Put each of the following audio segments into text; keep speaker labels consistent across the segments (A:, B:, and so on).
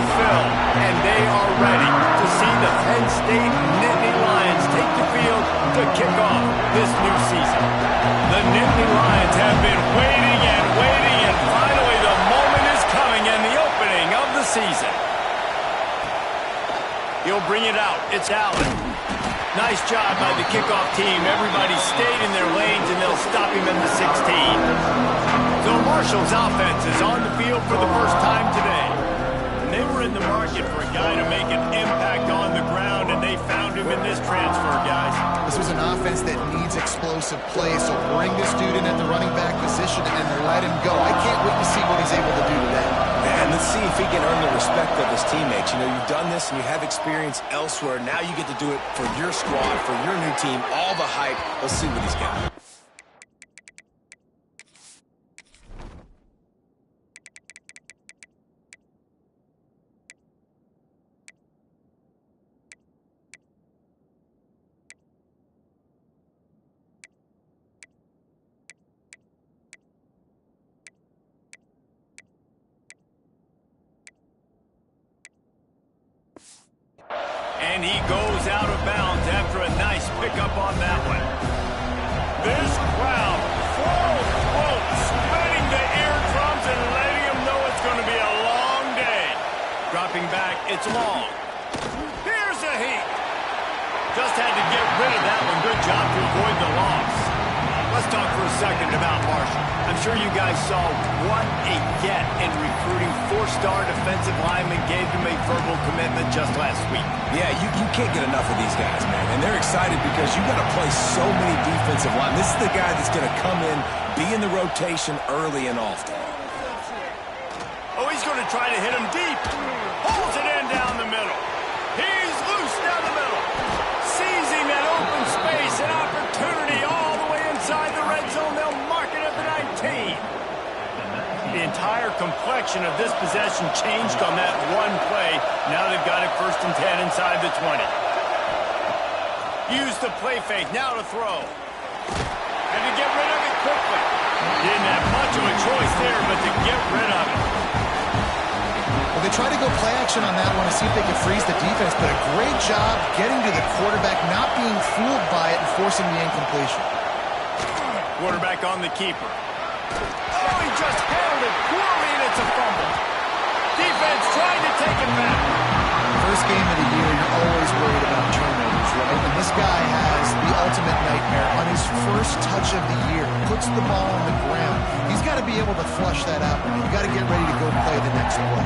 A: are filled, and they are ready to see the Penn State Nittany Lions take the field to kick off this new season. The Nittany Lions have been waiting and waiting, and finally the moment is coming and the opening of the season. He'll bring it out. It's Allen. Nice job by the kickoff team. Everybody stayed in their lanes, and they'll stop him at the 16. So Marshall's offense is on the field for the first time today. And they were in the market for a guy to make an impact on the ground, and they found him in this transfer, guys.
B: This was an offense that needs explosive play, so bring this dude in at the running back position and let him go. I can't wait to see what he's able to do today.
C: And let's see if he can earn the respect of his teammates. You know, you've done this and you have experience elsewhere. Now you get to do it for your squad, for your new team, all the hype. Let's see what he's got.
A: And he goes out of bounds after a nice pickup on that one. This crowd, full throat, spreading the eardrums and letting him know it's going to be a long day. Dropping back, it's long. Here's a heat. Just had to get rid of that one. Good job to avoid the loss. Let's talk for a second about Marshall. I'm sure you guys saw what a get in recruiting. Four-star defensive lineman gave them a verbal commitment just last week.
C: Yeah, you can't get enough of these guys, man. And they're excited because you've got to play so many defensive line. This is the guy that's going to come in, be in the rotation early and often.
A: Oh, he's going to try to hit him deep. Holds it in down the middle. He's loose down the middle. Seizing that open space, an opportunity all the way inside the red zone. They'll mark it at the 19. The entire complexion of this possession changed on that one play. Now they've got it 1st and 10 inside the 20. Use the play fake. Now to throw. And to get rid of it quickly. Didn't have much of a choice there, but to get rid of it.
B: Well, they try to go play action on that one to see if they can freeze the defense, but a great job getting to the quarterback, not being fooled by it, and forcing the incompletion.
A: Quarterback on the keeper. Oh, he just handled it poorly, and it's a fumble. Defense trying to take it back.
B: First game of the year, you're always worried about turnovers, right? And this guy has the ultimate nightmare. On his first touch of the year, puts the ball on the ground. He's got to be able to flush that out. You've got to get ready to go play the next play.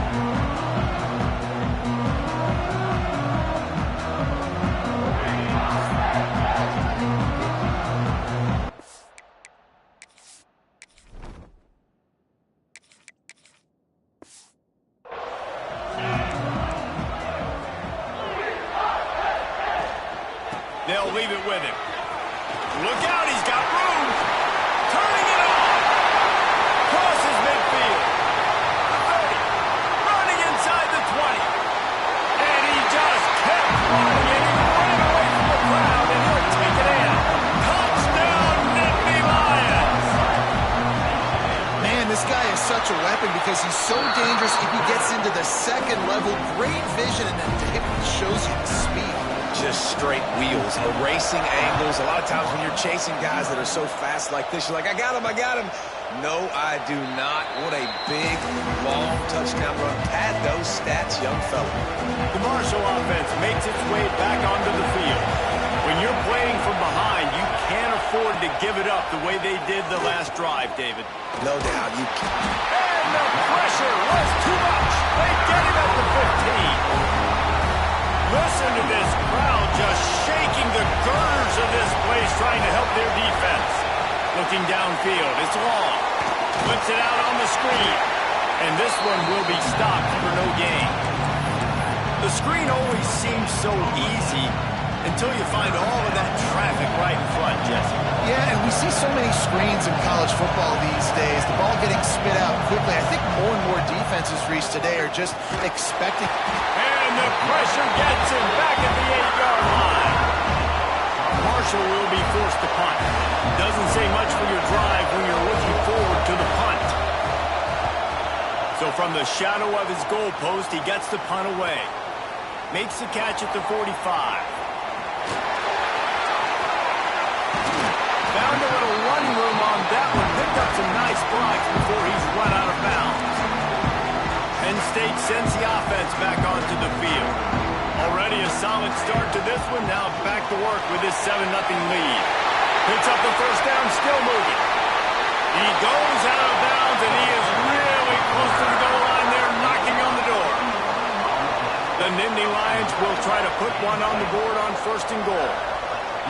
A: They'll leave it with him. Look out, he's got room. Turning it on. Crosses midfield. 30. Running inside the 20. And he just kept running it. He ran away from the crowd, and he'll take it in. Touchdown, Nittany Lions.
B: Man, this guy is such a weapon because he's so dangerous if he gets into the second level. Great vision, and then David shows you the speed.
C: Just straight wheels, erasing angles. A lot of times when you're chasing guys that are so fast like this, you're like, I got him, I got him. No, I do not. What a big, long touchdown run. Pad those stats, young fella.
A: The Marshall offense makes its way back onto the field. When you're playing from behind, you can't afford to give it up the way they did the last drive, David.
C: No doubt. You can't.
A: And the pressure was too much. They get him at the 15. Listen to this crowd just shaking the girders of this place, trying to help their defense. Looking downfield, it's long. Flips it out on the screen. And this one will be stopped for no gain. The screen always seems so easy until you find all of that traffic right in front, Jesse.
B: Yeah, and we see so many screens in college football these days. The ball getting spit out quickly. I think more and more defenses reached today are just expecting.
A: And the pressure gets him back at the 8-yard line. Marshall will be forced to punt. Doesn't say much for your drive when you're looking forward to the punt. So from the shadow of his goalpost, he gets the punt away. Makes the catch at the 45. Found a little running room on that one. Picked up some nice blocks before he's run out of bounds. Penn State sends the offense back onto the field. Already a solid start to this one. Now back to work with his 7-0 lead. Picks up the first down, still moving. He goes out of bounds, and he is really close to the goal line there, knocking on the door. The Nittany Lions will try to put one on the board on 1st and goal.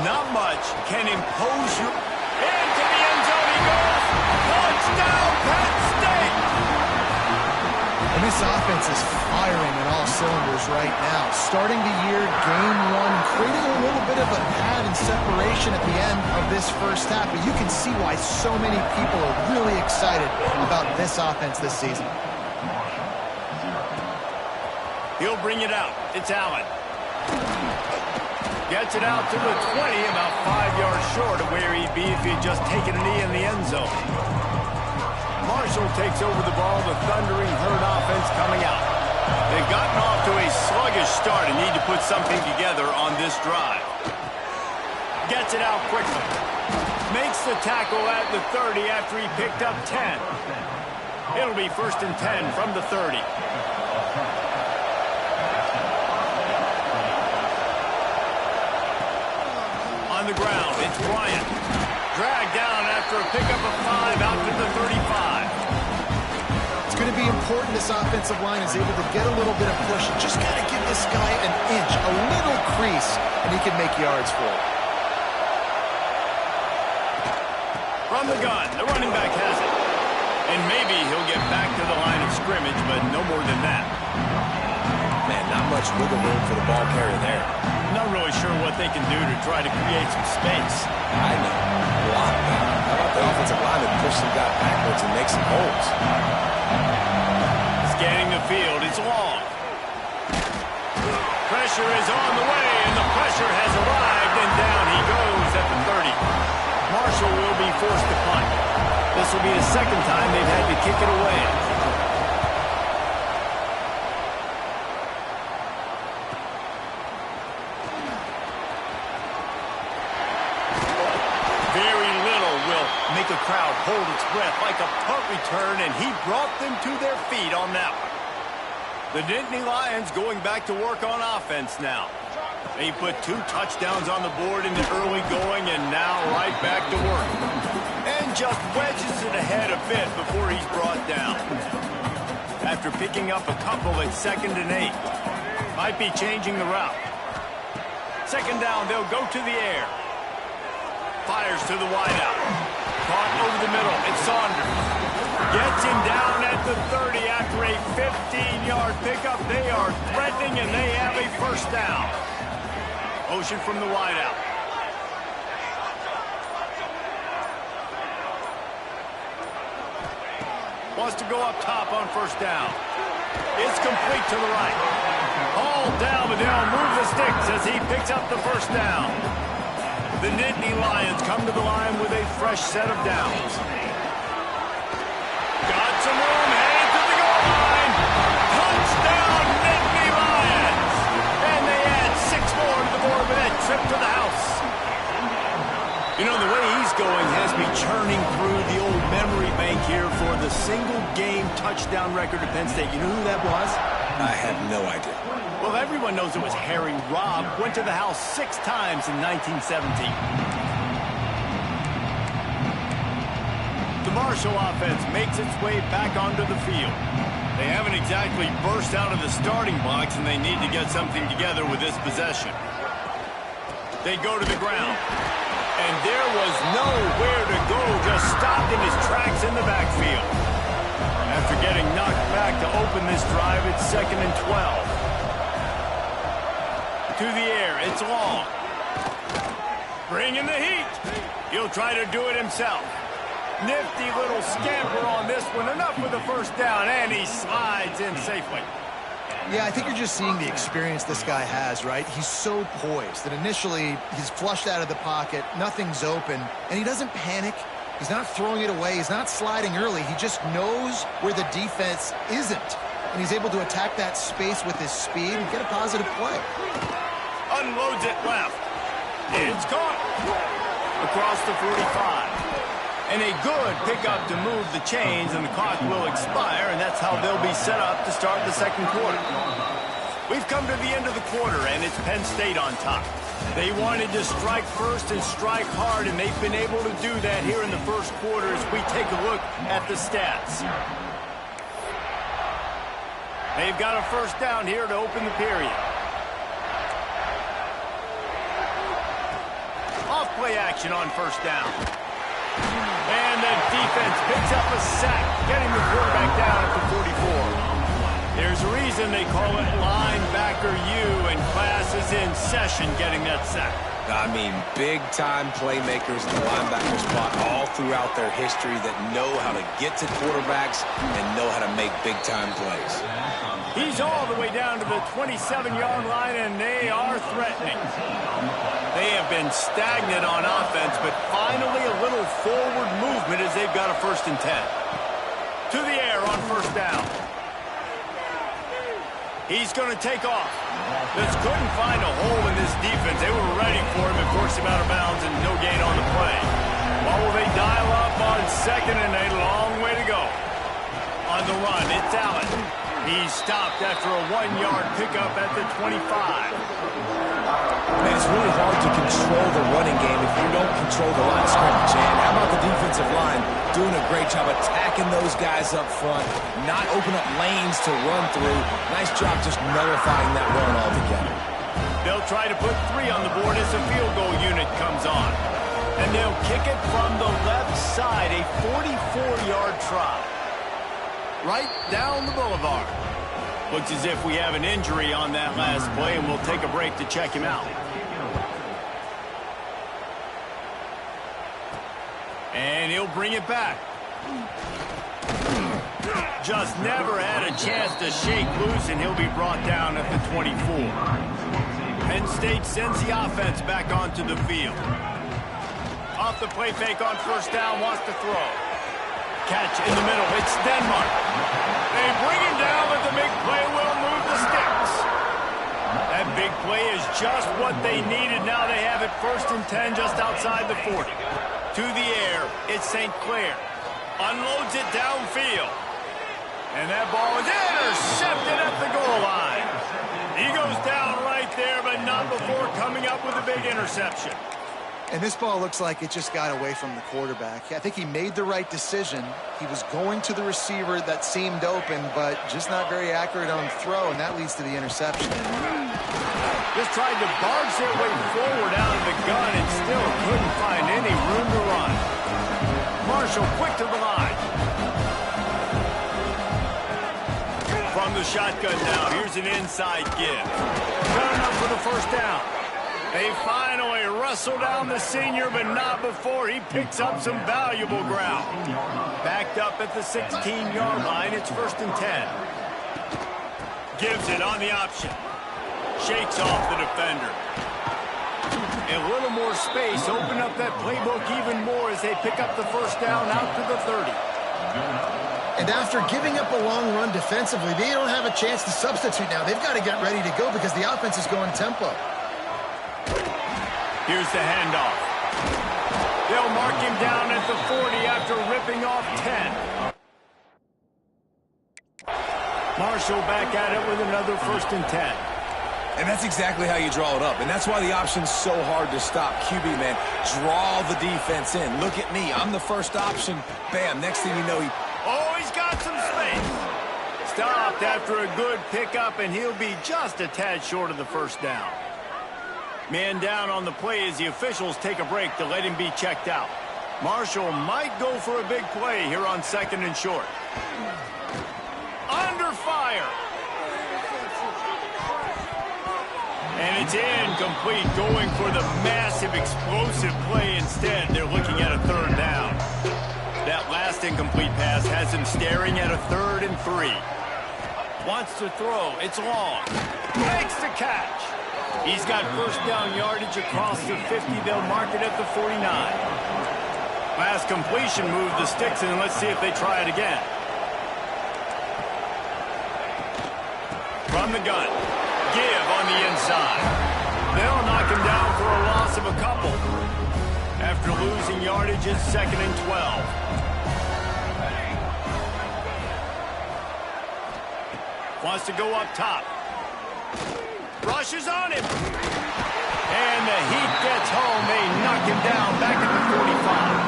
A: Not much can impose you. Into the end zone he goes. Touchdown, Penn State!
B: And this offense is firing on all cylinders right now. Starting the year, game 1, creating a little bit of a pad and separation at the end of this first half. But you can see why so many people are really excited about this offense this season.
A: He'll bring it out. It's Allen. Gets it out to the 20, about 5 yards short of where he'd be if he'd just taken a knee in the end zone. Marshall takes over the ball, the thundering herd offense coming out. They've gotten off to a sluggish start and need to put something together on this drive. Gets it out quickly. Makes the tackle at the 30 after he picked up 10. It'll be 1st and 10 from the 30. On the ground, it's Bryant. Dragged down after a pickup of 5 out to the 35.
B: It's going to be important this offensive line is able to get a little bit of push. Just got to give this guy an inch, a little crease, and he can make yards for it.
A: From the gun, the running back has it. And maybe he'll get back to the line of scrimmage, but no more than that.
C: Man, not much wiggle room for the ball carrier there.
A: Not really sure what they can do to try to create some space.
C: I know. Block that. How about the offensive lineman push some guy backwards and make some holes?
A: Scanning the field, it's long. Pressure is on the way, and the pressure has arrived, and down he goes at the 30. Marshall will be forced to punt. This will be the second time they've had to kick it away. Very little will make a crowd hold its breath like a punt return, and he brought them to their feet on that one. The Nittany Lions going back to work on offense now. They put 2 touchdowns on the board in the early going, and now right back to work. And just wedges it ahead a bit before he's brought down. After picking up a couple at 2nd and 8. Might be changing the route. 2nd down, they'll go to the air. Fires to the wideout. Caught over the middle. It's Saunders. Gets him down at the 30 after a 15-yard pickup. They are threatening, and they have a 1st down. Motion from the wideout. Wants to go up top on 1st down. It's complete to the right. All down, but they'll move the sticks as he picks up the 1st down. The Nittany Lions come to the line with a fresh set of downs. Got some room, headed to the goal line. Touchdown, Nittany Lions! And they add 6 more to the board with that trip to the house. You know, the way he's going has me churning through the old memory bank here for the single-game touchdown record at Penn State. You know who that was?
C: I have no idea.
A: Well, everyone knows it was Harry Robb. Went to the house 6 times in 1917. The Marshall offense makes its way back onto the field. They haven't exactly burst out of the starting box, and they need to get something together with this possession. They go to the ground. And there was nowhere to go, just stopped in his tracks in the backfield. After getting knocked back to open this drive, it's 2nd and 12. To the air, it's long. Bringing the heat. He'll try to do it himself. Nifty little scamper on this one. Enough for the 1st down, and he slides in safely.
B: Yeah, I think you're just seeing the experience this guy has, right? He's so poised that initially he's flushed out of the pocket, nothing's open, and he doesn't panic. He's not throwing it away. He's not sliding early. He just knows where the defense isn't. And he's able to attack that space with his speed and get a positive play.
A: Unloads it left. It's caught. Across the 45. And a good pickup to move the chains, and the clock will expire, and that's how they'll be set up to start the second quarter. We've come to the end of the quarter, and it's Penn State on top. They wanted to strike first and strike hard, and they've been able to do that here in the first quarter as we take a look at the stats. They've got a first down here to open the period. Off play action on first down. And the defense picks up a sack, getting the quarterback down at the 44. There's a reason they call it linebacker U, and class is in session getting that sack.
C: I mean, big-time playmakers in the linebacker spot all throughout their history that know how to get to quarterbacks and know how to make big-time plays.
A: He's all the way down to the 27-yard line, and they are threatening. They have been stagnant on offense, but finally a little forward movement as they've got a 1st and 10. To the air on first down. He's going to take off. Just couldn't find a hole in this defense. They were ready for him and forced him out of bounds, and no gain on the play. What will they dial up on second, and a long way to go. On the run, it's Allen. He's stopped after a 1-yard pickup at the 25.
C: Man, it's really hard to control the running game if you don't control the line of scrimmage. And how about the defensive line doing a great job attacking those guys up front, not open up lanes to run through. Nice job just nullifying that run altogether.
A: They'll try to put 3 on the board as the field goal unit comes on. And they'll kick it from the left side, a 44-yard try. Right down the boulevard. Looks as if we have an injury on that last play, and we'll take a break to check him out. And he'll bring it back. Just never had a chance to shake loose, and he'll be brought down at the 24. Penn State sends the offense back onto the field. Off the play fake on first down, wants to throw. Catch in the middle, it's Denmark. They bring him down, but the big play will move the sticks. That big play is just what they needed. Now they have it 1st and 10 just outside the 40. To the air, it's St. Clair. Unloads it downfield. And that ball is intercepted at the goal line. He goes down right there, but not before coming up with a big interception.
B: And this ball looks like it just got away from the quarterback. I think he made the right decision. He was going to the receiver that seemed open, but just not very accurate on throw, and that leads to the interception.
A: Just tried to barge their way forward out of the gun and still couldn't find any room to run. Marshall quick to the line. From the shotgun now, here's an inside give. Got enough for the first down. They finally wrestle down the senior, but not before he picks up some valuable ground. Backed up at the 16-yard line, it's 1st and 10. Gives it on the option. Shakes off the defender. A little more space, open up that playbook even more as they pick up the first down out to the 30.
B: And after giving up a long run defensively, they don't have a chance to substitute now. They've got to get ready to go because the offense is going tempo.
A: Here's the handoff. They'll mark him down at the 40 after ripping off 10. Marshall back at it with another 1st and 10.
C: And that's exactly how you draw it up. And that's why the option's so hard to stop. QB, man, draw the defense in. Look at me. I'm the first option. Bam. Next thing you know,
A: he's got some space. Stopped after a good pickup, and he'll be just a tad short of the first down. Man down on the play as the officials take a break to let him be checked out. Marshall might go for a big play here on 2nd and short. Under fire. And it's incomplete, going for the massive explosive play instead. They're looking at a 3rd down. That last incomplete pass has him staring at a 3rd and 3. Wants to throw. It's long. Makes the catch. He's got first down yardage across the 50. They'll mark it at the 49. Last completion moved the sticks, and let's see if they try it again. From the gun. Give on the inside. They'll knock him down for a loss of a couple. After losing yardage, it's 2nd and 12. Wants to go up top. Rushes on him. And the heat gets home. They knock him down back at the 45.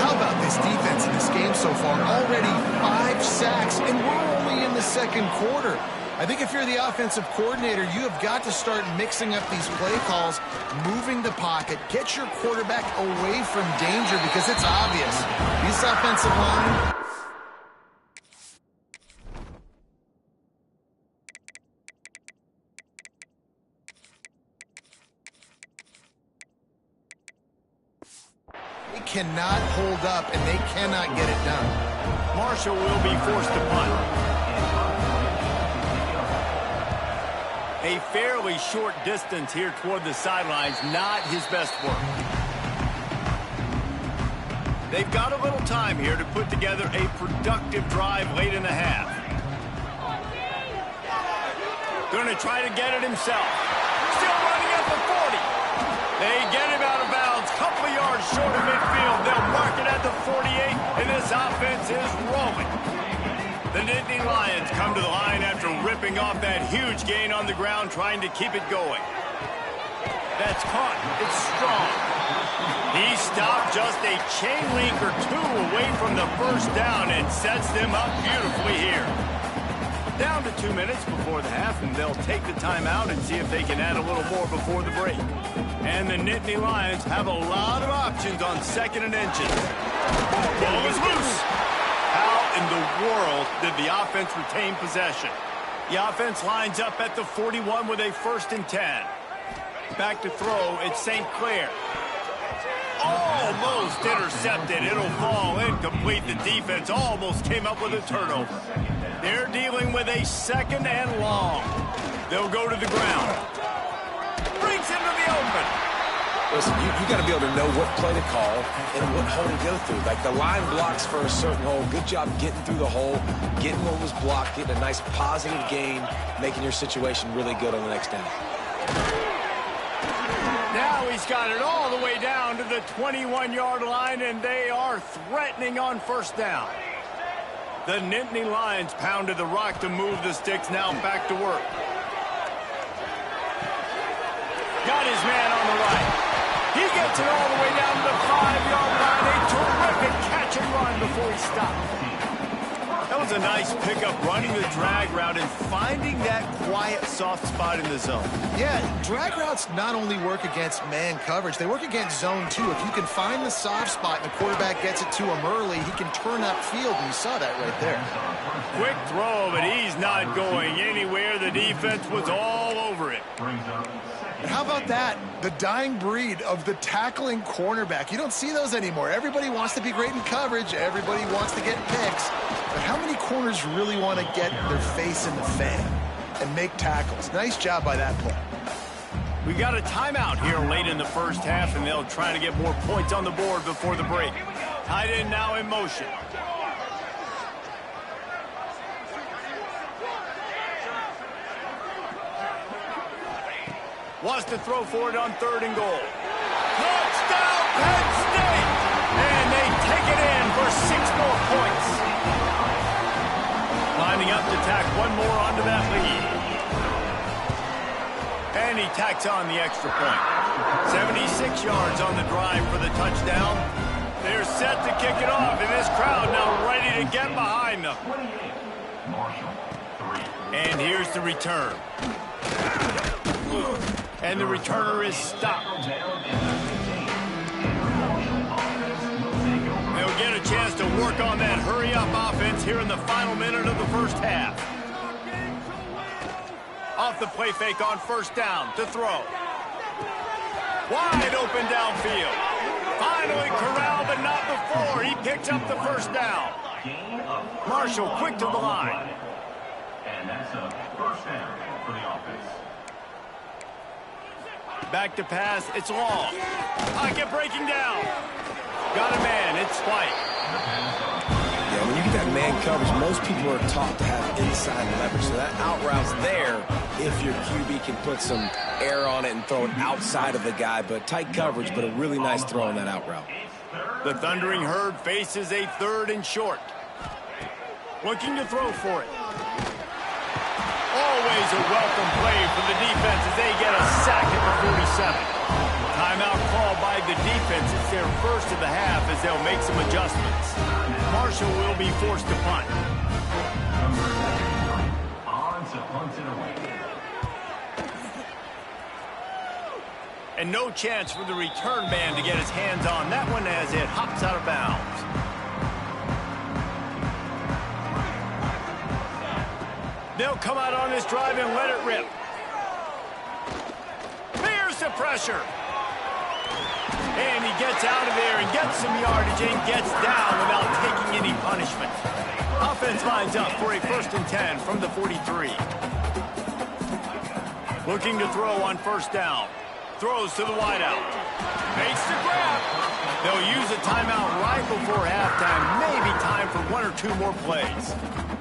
B: How about this defense in this game so far? Already 5 sacks, and we're only in the 2nd quarter. I think if you're the offensive coordinator, you have got to start mixing up these play calls, moving the pocket, get your quarterback away from danger, because it's obvious. This offensive line... they cannot hold up, and they cannot get it done.
A: Marshall will be forced to punt. A fairly short distance here toward the sidelines, not his best work. They've got a little time here to put together a productive drive late in the half. Going to try to get it himself. Still running at the 40. They get him out of bounds, couple of yards short of midfield. They'll mark it at the 48, and this offense is rolling. The Nittany Lions come to the line after ripping off that huge gain on the ground, trying to keep it going. That's caught. It's strong. He stopped just a chain link or two away from the first down and sets them up beautifully here. Down to 2 minutes before the half, and they'll take the timeout and see if they can add a little more before the break. And the Nittany Lions have a lot of options on 2nd and inches. Ball is loose. How in the world did the offense retain possession? The offense lines up at the 41 with a 1st and 10. Back to throw, it's St. Clair. Almost intercepted. It'll fall incomplete. The defense almost came up with a turnover. They're dealing with a 2nd and long. They'll go to the ground. Brings him to the open.
C: Listen, you got to be able to know what play to call and what hole to go through. Like the line blocks for a certain hole. Good job getting through the hole, getting what was blocked, getting a nice positive gain, making your situation really good on the next down.
A: Now he's got it all the way down to the 21-yard line, and they are threatening on 1st down. The Nittany Lions pounded the rock to move the sticks, now back to work. Got his man on the right. He gets it all the way down to the 5-yard line. A terrific catch and run before he stopped. That was a nice pickup, running the drag route and finding that quiet, soft spot in the zone.
B: Yeah, drag routes not only work against man coverage, they work against zone too. If you can find the soft spot and the quarterback gets it to him early, he can turn upfield, and you saw that right there.
A: Quick throw, but he's not going anywhere. The defense was all over it.
B: How about that? The dying breed of the tackling cornerback. You don't see those anymore. Everybody wants to be great in coverage. Everybody wants to get picks. But how many corners really want to get their face in the fan and make tackles? Nice job by that play.
A: We've got a timeout here late in the 1st half, and they'll try to get more points on the board before the break. Tight end now in motion. Wants to throw for it on 3rd and goal. Touchdown, Penn State! And they take it in for 6 more points. Lining up to tack one more onto that lead. And he tacks on the extra point. 76 yards on the drive for the touchdown. They're set to kick it off, and this crowd now ready to get behind them. And here's the return. And the returner is stopped. They'll get a chance to work on that hurry-up offense here in the final minute of the 1st half. Off the play fake on 1st down to throw. Wide open downfield. Finally corralled, but not before. He picks up the 1st down. Marshall quick to the line.
D: And that's a 1st down for the offense.
A: Back to pass, it's long. Pocket breaking down. Got a man, it's White.
C: Yeah, when you get that man coverage, most people are taught to have inside leverage. So that out route's there if your QB can put some air on it and throw it outside of the guy. But tight coverage, but a really nice throw on that out route.
A: The Thundering Herd faces a 3rd and short. Looking to throw for it. Always a welcome play from the defense as they get a sack at the 47. Timeout called by the defense. It's their first of the half as they'll make some adjustments. Marshall will be forced to punt.
D: On to punt it away.
A: And no chance for the return man to get his hands on that one as it hops out of bounds. They'll come out on this drive and let it rip. Here's the pressure. And he gets out of there and gets some yardage and gets down without taking any punishment. Offense lines up for a 1st and 10 from the 43. Looking to throw on 1st down. Throws to the wideout. Makes the grab. They'll use a timeout right before halftime. Maybe time for 1 or 2 more plays.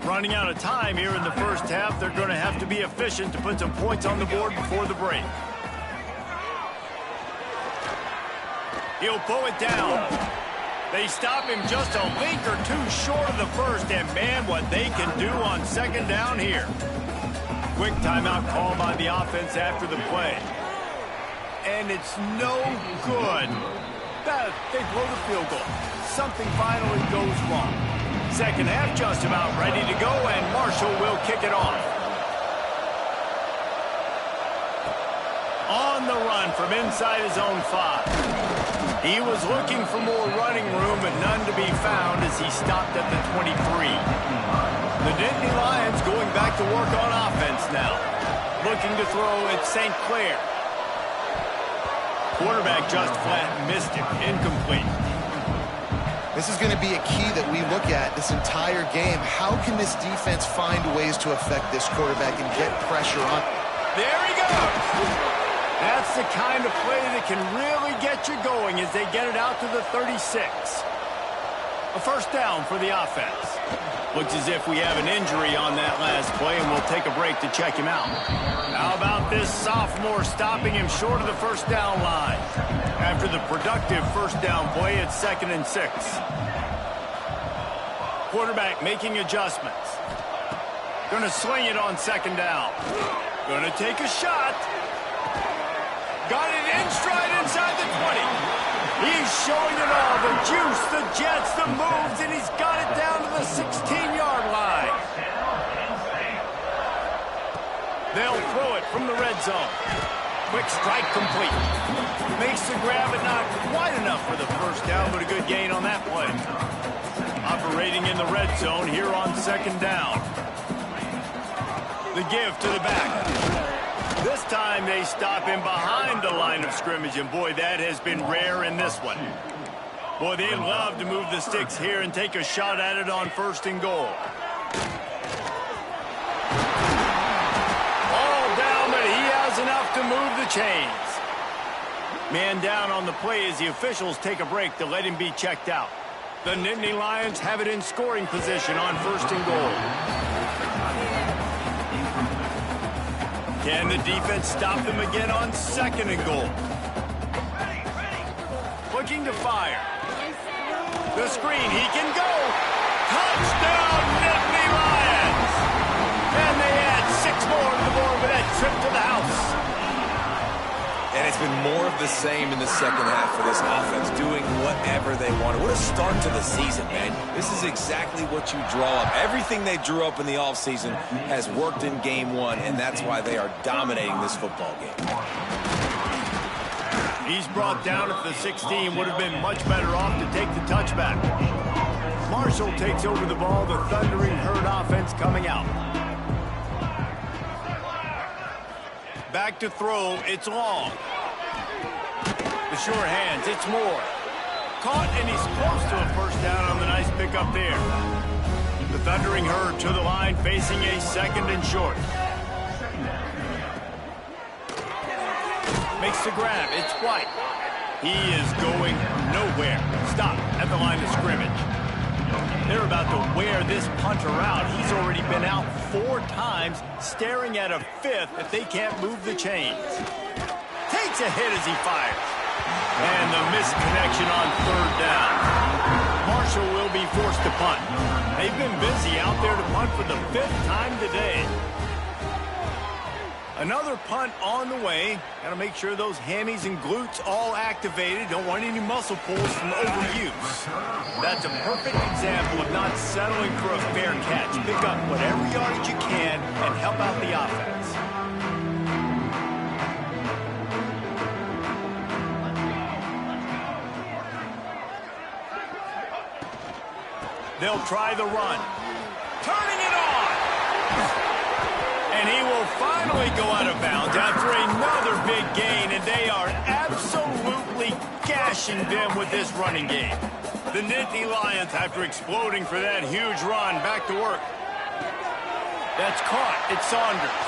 A: Running out of time here in the 1st half. They're going to have to be efficient to put some points on the board before the break. He'll pull it down. They stop him just a link or 2 short of the 1st. And man, what they can do on 2nd down here. Quick timeout call by the offense after the play. And it's no good. They blow the field goal. Something finally goes wrong. 2nd half just about ready to go, and Marshall will kick it off. On the run from inside his own 5. He was looking for more running room, but none to be found as he stopped at the 23. The Nittany Lions going back to work on offense now. Looking to throw at St. Clair. Quarterback just flat missed it. Incomplete.
B: This is going to be a key that we look at this entire game. How can this defense find ways to affect this quarterback and get pressure on?
A: There he goes. That's the kind of play that can really get you going as they get it out to the 36. A 1st down for the offense. Looks as if we have an injury on that last play, and we'll take a break to check him out. How about this sophomore stopping him short of the 1st down line? After the productive 1st down play, it's 2nd and 6. Quarterback making adjustments. Gonna sling it on 2nd down. Gonna take a shot. Got it in stride inside the 20. He's showing it all, the juice, the jets, the moves, and he's got it down to the 16-yard line. They'll throw it from the red zone. Quick strike complete. Makes the grab, but not quite enough for the 1st down, but a good gain on that play. Operating in the red zone here on 2nd down. The give to the back. This time they stop him behind the line of scrimmage, and boy, that has been rare in this one. Boy, they'd love to move the sticks here and take a shot at it on 1st and goal. All down, but he has enough to move the chains. Man down on the play as the officials take a break to let him be checked out. The Nittany Lions have it in scoring position on 1st and goal. Can the defense stop them again on 2nd and goal? Looking to fire. The screen, he can go. Touchdown, Nittany Lions! And they add 6 more to the board with that trip to the house.
C: And it's been more of the same in the 2nd half for this offense, doing whatever they wanted. What a start to the season, man. This is exactly what you draw up. Everything they drew up in the offseason has worked in game 1, and that's why they are dominating this football game.
A: He's brought down at the 16. Would have been much better off to take the touchback. Marshall takes over the ball. The Thundering Herd offense coming out. Back to throw. It's long. The sure hands. It's Moore. Caught, and he's close to a 1st down on the nice pickup there. The Thundering Herd to the line, facing a 2nd and short. Makes the grab. It's White. He is going nowhere. Stop at the line of scrimmage. They're about to wear this punter out. He's already been out 4 times, staring at a 5th if they can't move the chains. Takes a hit as he fires. And the misconnection on 3rd down. Marshall will be forced to punt. They've been busy out there to punt for the 5th time today. Another punt on the way. Got to make sure those hammies and glutes all activated. Don't want any muscle pulls from overuse. That's a perfect example of not settling for a fair catch. Pick up whatever yardage you can and help out the offense. They'll try the run. Turning it on! And he will finally go out of bounds after another big gain, and they are absolutely gashing them with this running game. The Nittany Lions, after exploding for that huge run, back to work. That's caught. It's Saunders.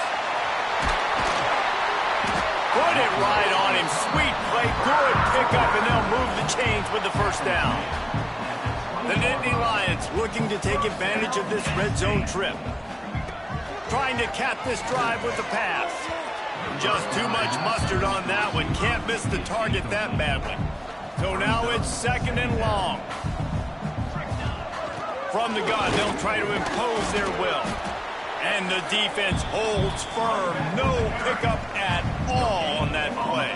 A: Put it right on him. Sweet play. Good pickup, and they'll move the chains with the 1st down. The Nittany Lions looking to take advantage of this red zone trip. Trying to cap this drive with the pass. Just too much mustard on that one. Can't miss the target that badly. So now it's 2nd and long. From the gun, they'll try to impose their will. And the defense holds firm. No pickup at all on that play.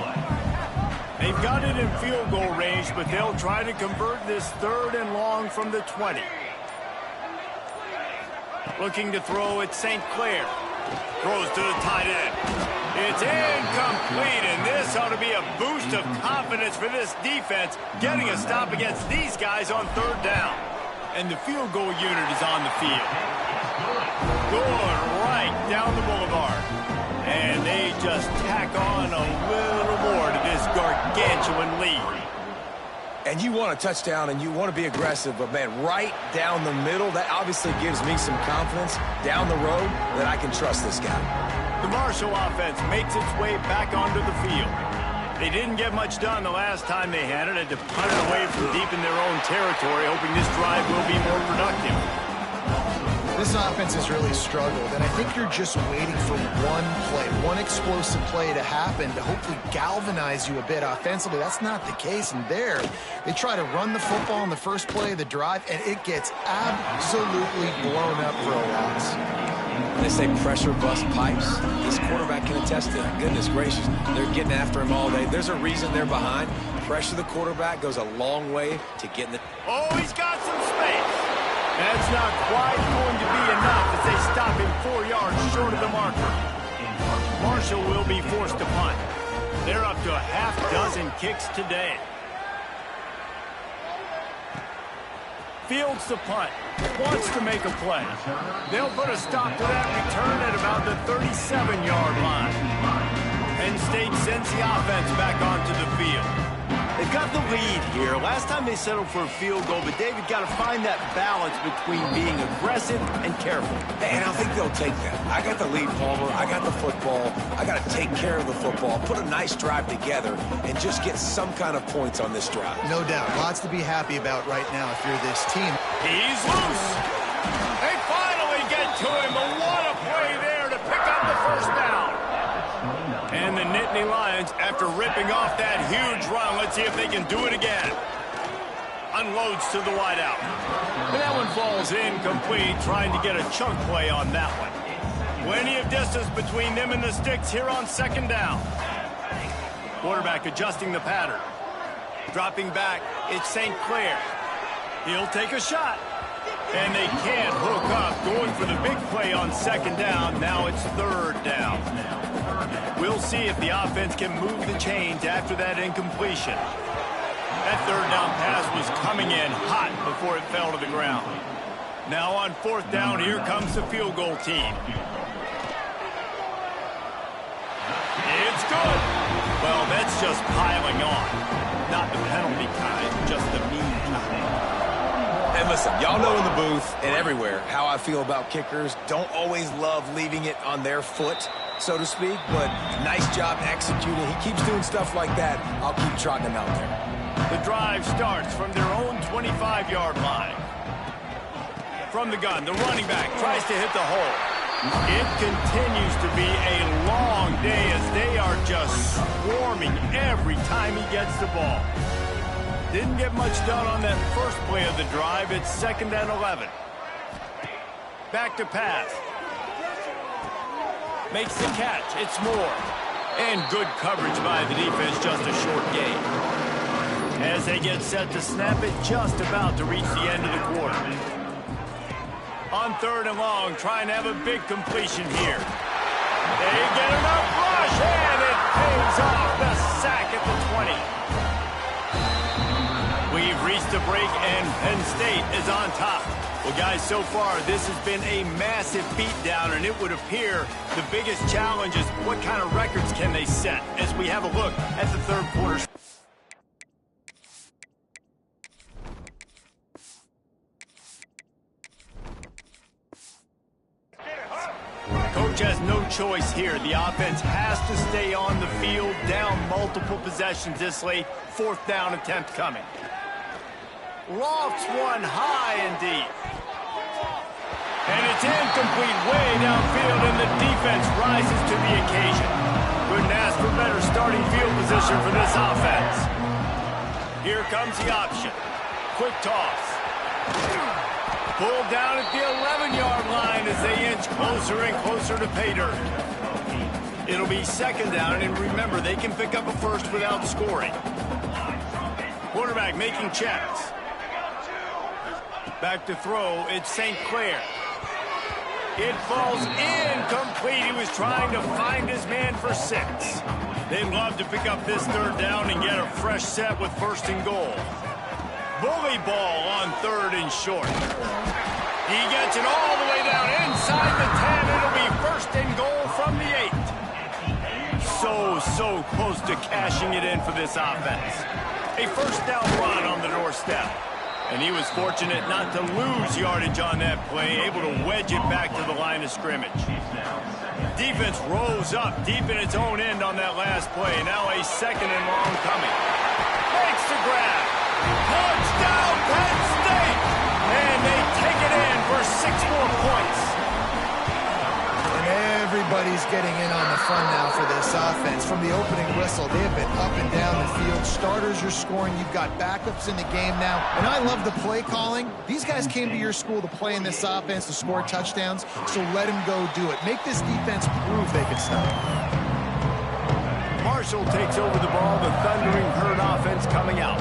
A: They've got it in field goal range, but they'll try to convert this 3rd and long from the 20. Looking to throw at St. Clair. Throws to the tight end. It's incomplete, and this ought to be a boost of confidence for this defense, getting a stop against these guys on 3rd down. And the field goal unit is on the field. Going right down the boulevard. And they just tack on a little more to this gargantuan lead.
C: And you want a touchdown and you want to be aggressive, but man, right down the middle, that obviously gives me some confidence down the road that I can trust this guy.
A: The Marshall offense makes its way back onto the field. They didn't get much done the last time they had it. Had to punt it away from deep in their own territory, hoping this drive will be more productive.
B: This offense has really struggled, and I think you're just waiting for one play, one explosive play to happen to hopefully galvanize you a bit offensively. That's not the case, and there, they try to run the football in the first play of the drive, and it gets absolutely blown up for a loss.
C: They say pressure bust pipes. This quarterback can attest to that. Goodness gracious, they're getting after him all day. There's a reason they're behind. Pressure the quarterback goes a long way to getting the...
A: Oh, he's got some space. That's not quite going to be enough as they stop him 4 yards short of the marker. Marshall will be forced to punt. They're up to a half-dozen kicks today. Fields the punt. Wants to make a play. They'll put a stop to that return at about the 37-yard line. Penn State sends the offense back onto the field. They've got the lead here. Last time they settled for a field goal, but David got to find that balance between being aggressive and careful.
C: And I think they'll take that. I got the lead, Palmer. I got the football. I got to take care of the football, put a nice drive together, and just get some kind of points on this drive.
B: No doubt. Lots to be happy about right now if you're this team.
A: He's loose. They finally get to him, but what a play there to pick up the 1st down. And the Nittany Lions, after ripping off that huge run, let's see if they can do it again. Unloads to the wideout. And that one falls incomplete, trying to get a chunk play on that one. Plenty of distance between them and the sticks here on 2nd down. Quarterback adjusting the pattern. Dropping back, it's St. Clair. He'll take a shot. And they can't hook up, going for the big play on 2nd down. Now it's 3rd down. We'll see if the offense can move the chains after that incompletion. That 3rd down pass was coming in hot before it fell to the ground. Now on 4th down, here comes the field goal team. It's good. Well, that's just piling on. Not the penalty kind, just the mean kind.
C: And listen, y'all know in the booth and everywhere how I feel about kickers. Don't always love leaving it on their foot. so to speak, but nice job executing. He keeps doing stuff like that. I'll keep trotting him out there.
A: The drive starts from their own 25-yard line. From the gun, the running back tries to hit the hole. It continues to be a long day as they are just swarming every time he gets the ball. Didn't get much done on that first play of the drive. It's 2nd and 11. Back to pass. Makes the catch. It's Moore. And good coverage by the defense, just a short gain. As they get set to snap it, just about to reach the end of the quarter. On 3rd and long, trying to have a big completion here. They get enough rush, and it pays off the sack at the 20. We've reached a break, and Penn State is on top. Well, guys, so far, this has been a massive beatdown, and it would appear the biggest challenge is what kind of records can they set as we have a look at the 3rd quarter. Coach has no choice here. The offense has to stay on the field, down multiple possessions this late. 4th down attempt coming. Lofts one high and deep. And it's incomplete way downfield, and the defense rises to the occasion. Couldn't ask for better starting field position for this offense. Here comes the option. Quick toss. Pulled down at the 11-yard line as they inch closer and closer to pay dirt. It'll be 2nd down, and remember, they can pick up a first without scoring. Quarterback making checks. Back to throw, it's St. Clair. It falls incomplete. He was trying to find his man for 6. They'd love to pick up this 3rd down and get a fresh set with 1st and goal. Bully ball on 3rd and short. He gets it all the way down inside the 10. It'll be 1st and goal from the 8. So close to cashing it in for this offense. A 1st down run on the doorstep. And he was fortunate not to lose yardage on that play, able to wedge it back to the line of scrimmage. Defense rose up deep in its own end on that last play. Now a 2nd and long coming. Makes the grab. Touchdown, Penn State! And they take it in for 6 more points.
B: And everybody's getting in on the fun now for this offense. From the opening whistle, they have been up and down the field. Starters are scoring. You've got backups in the game now. And I love the play calling. These guys came to your school to play in this offense to score touchdowns, so let them go do it. Make this defense prove they can stop.
A: Marshall takes over the ball. The Thundering Herd offense coming out.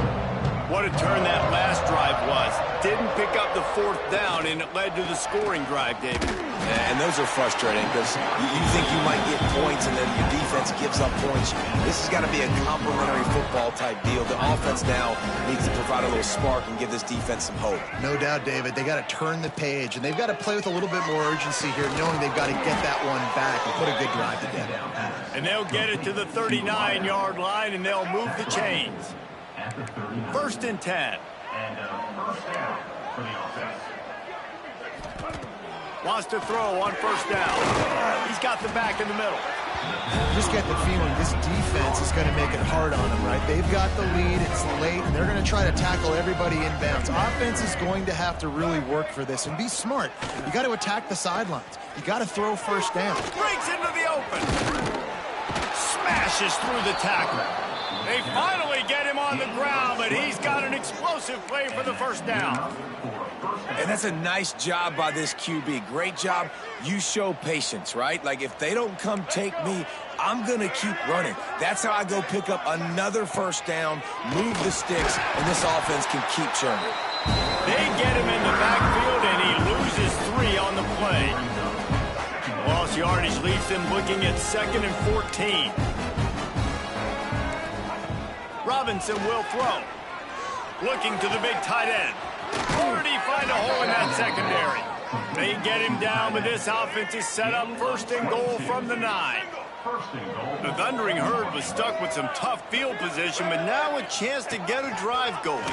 A: What a turn that last drive was. Didn't pick up the 4th down, and it led to the scoring drive, David.
C: Yeah, and those are frustrating because you think you might get points and then your defense gives up points. This has got to be a complementary football type deal. The offense now needs to provide a little spark and give this defense some hope.
B: No doubt, David. They got to turn the page, and they've got to play with a little bit more urgency here, knowing they've got to get that one back and put a good drive together.
A: And they'll get it to the 39-yard line, and they'll move the chains. 1st and 10.
D: And 1st down for the offense.
A: Wants to throw on 1st down. He's got the back in the middle.
B: Just get the feeling this defense is going to make it hard on them, right? They've got the lead. It's late, and they're going to try to tackle everybody inbounds. Offense is going to have to really work for this and be smart. You got to attack the sidelines. You got to throw 1st down.
A: Breaks into the open. Smashes through the tackle. They finally get him on the ground, but he's got an explosive play for the 1st down.
C: And that's a nice job by this QB. Great job. You show patience, right? Like, if they don't come take me, I'm going to keep running. That's how I go pick up another 1st down, move the sticks, and this offense can keep churning.
A: They get him in the backfield, and he loses 3 on the play. Lost yardage leaves them looking at 2nd and 14. Robinson will throw. Looking to the big tight end. Where did he find a hole in that secondary? They get him down, but this offense is set up 1st and goal from the 9. The Thundering Herd was stuck with some tough field position, but now a chance to get a drive going.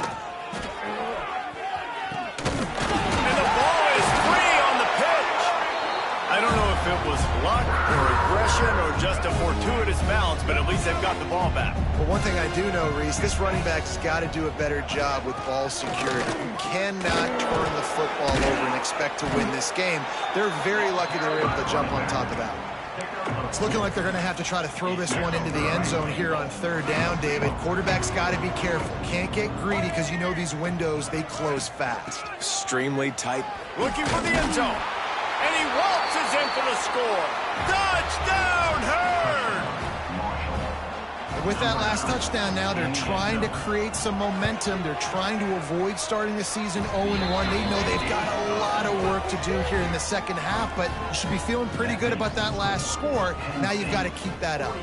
A: And the ball is free on the pitch. I don't know if it was luck or aggression or just a fortuitous bounce, but at least they've got the ball back.
B: Well, one thing I do know, Reese, this running back's got to do a better job with ball security. You cannot turn the football over and expect to win this game. They're very lucky they were able to jump on top of that. It's looking like they're going to have to try to throw this one into the end zone here on third down, David. Quarterback's got to be careful. Can't get greedy because you know these windows, they close fast.
C: Extremely tight.
A: Looking for the end zone. And he waltzes in for the score. Touchdown, Herd!
B: With that last touchdown now, they're trying to create some momentum. They're trying to avoid starting the season 0-1. They know they've got a lot of work to do here in the second half, but you should be feeling pretty good about that last score. Now you've got to keep that up.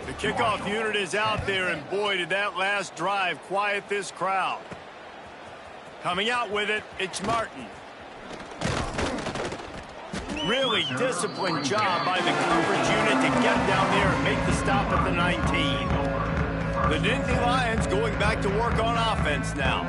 A: The kickoff unit is out there, and boy, did that last drive quiet this crowd. Coming out with it, it's Martin. Really disciplined job by the coverage unit to get down there and make the stop at the 19. The Nittany Lions going back to work on offense now.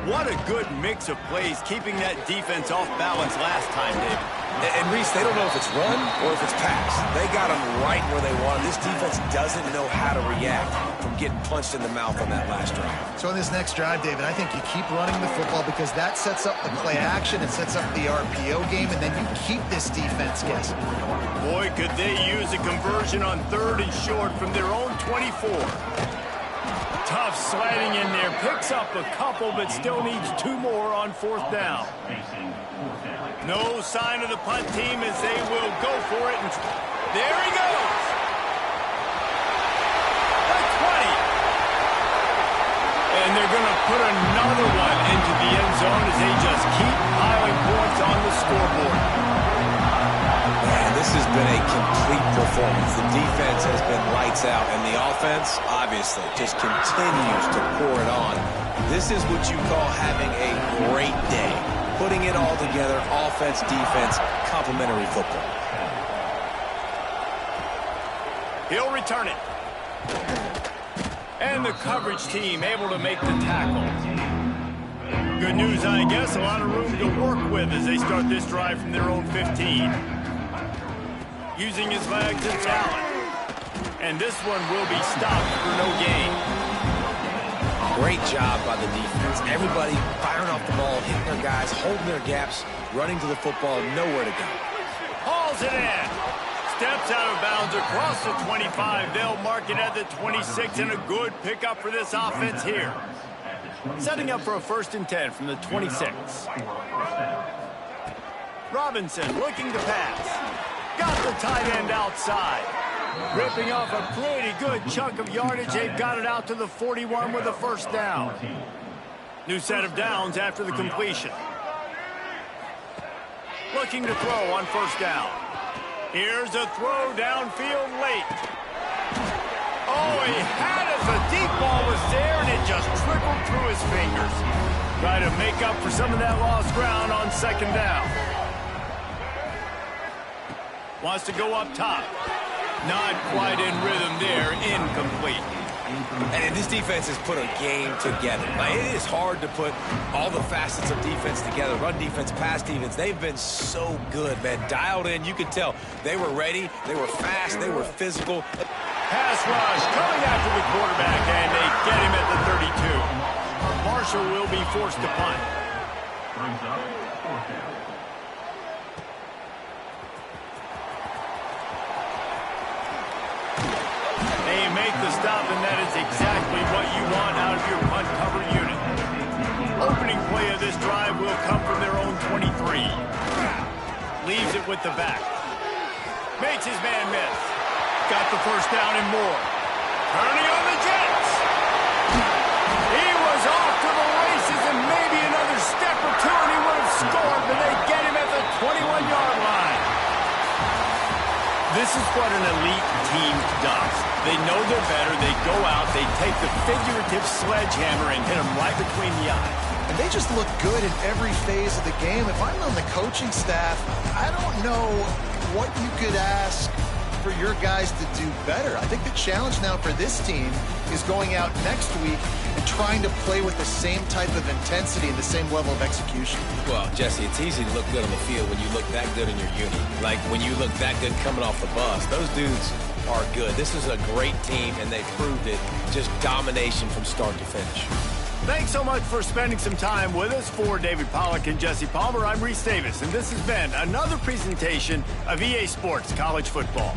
A: What a good mix of plays, keeping that defense off balance last time, David.
C: And Reese, they don't know if it's run or if it's pass. They got them right where they want. This defense doesn't know how to react from getting punched in the mouth on that last drive.
B: So on this next drive, David, I think you keep running the football because that sets up the play action, it sets up the RPO game, and then you keep this defense guessing.
A: Boy, could they use a conversion on 3rd and short from their own 24. Tough sliding in there, picks up a couple, but still needs 2 more on 4th down. No sign of the punt team as they will go for it. And there he goes. The 20. And they're going to put another one into the end zone as they just keep piling points on the scoreboard.
C: Man, this has been a complete performance. The defense has been lights out, and the offense, obviously, just continues to pour it on. This is what you call having a great day. Putting it all together, offense, defense, complementary football.
A: He'll return it. And the coverage team able to make the tackle. Good news, I guess. A lot of room to work with as they start this drive from their own 15. Using his legs and talent. And this one will be stopped for no gain.
C: Great job by the defense. Everybody firing off the ball, hitting their guys, holding their gaps, running to the football, nowhere to go.
A: Hauls it in. Steps out of bounds across the 25. They'll mark it at the 26, and a good pickup for this offense here. Setting up for a 1st and 10 from the 26. Robinson looking to pass. Got the tight end outside. Ripping off a pretty good chunk of yardage. They've got it out to the 41 with a 1st down. New set of downs after the completion. Looking to throw on 1st down. Here's a throw downfield late. Oh, he had it. The deep ball was there, and it just trickled through his fingers. Try to make up for some of that lost ground on 2nd down. Wants to go up top. Not quite in rhythm there, incomplete.
C: And this defense has put a game together. Like, it is hard to put all the facets of defense together. Run defense, pass defense. They've been so good, man. Dialed in, you could tell. They were ready, they were fast, they were physical.
A: Pass rush coming after the quarterback, and they get him at the 32. Marshall will be forced to punt.
D: Brings up 4th down.
A: They make the stop, and that is exactly what you want out of your punt cover unit. Opening play of this drive will come from their own 23. Leaves it with the back. Makes his man miss. Got the 1st down and more. Turning on the Jets. He was off to the races, and maybe another step or two, and he would have scored, but they get him at the 21-yard line. This is what an elite team does. They know they're better. They go out. They take the figurative sledgehammer and hit them right between the eyes.
B: And they just look good in every phase of the game. If I'm on the coaching staff, I don't know what you could ask for your guys to do better. I think the challenge now for this team is going out next week and trying to play with the same type of intensity and the same level of execution.
C: Well, Jesse, it's easy to look good on the field when you look that good in your uni. Like when you look that good coming off the bus. Those dudes are good. This is a great team, and they proved it. Just domination from start to finish.
A: Thanks so much for spending some time with us. For David Pollack and Jesse Palmer, I'm Reese Davis, and this has been another presentation of EA Sports College Football.